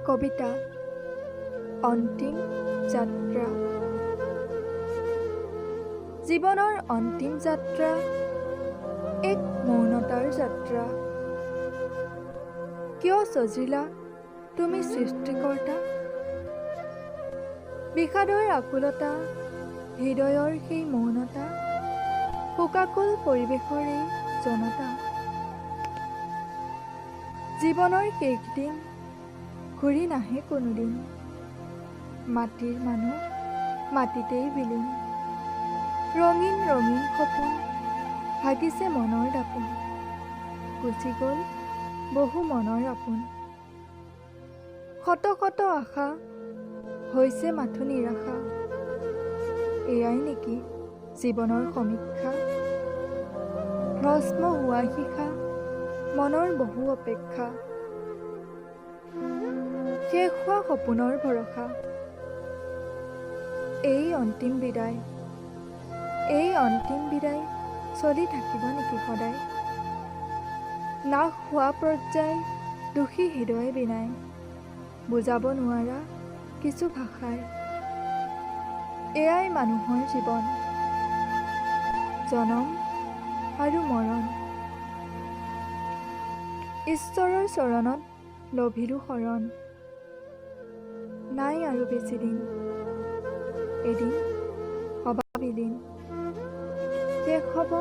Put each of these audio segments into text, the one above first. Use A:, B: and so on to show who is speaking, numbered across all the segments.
A: কবিতা অন্তিম যাত্ৰা। জীৱনৰ অন্তিম যাত্ৰা এক মৌনতাৰ যাত্ৰা। কিয় সজিলা তুমি সৃষ্টিকৰ্তা? বিষাদৰ আকুলতা, হৃদয়ৰ সেই মৌনতা, শোকাকুল পৰিৱেশৰ এই জনতা। জীৱনৰ শেষদিন ঘূৰি নাহে কোনোদিন, মাটিৰ মানুহ মাটিতেই বিলীন। ৰঙীন ৰঙীন সপোন ভাগিছে মনৰ দাপোন, গুচি গ'ল বহু মনৰ আপোন। শত শত আশা হৈছে মাথো নিৰাশা, এয়াই নেকি জীৱনৰ সমীক্ষা? ভ্ৰস্ম হোৱা শিখা মনৰ বহু অপেক্ষা, শেষ হোৱা সপোনৰ ভৰসা। এই অন্তিম বিদায়, এই অন্তিম বিদায় চলি থাকিব নেকি সদায়? নাশ হোৱা পৰ্যায় দুখী হৃদয় বিনাই, বুজাব নোৱাৰা কিছু ভাষাই। এয়াই মানুহৰ জীৱন, জনম আৰু মৰণ। ঈশ্বৰৰ চৰণত লভিলো শৰণ, নাই আৰু বেছি দিন, এদিন হবা বিলীন। শেষ হ'ব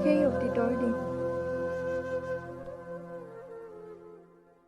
A: সেই অতীতৰ দিন।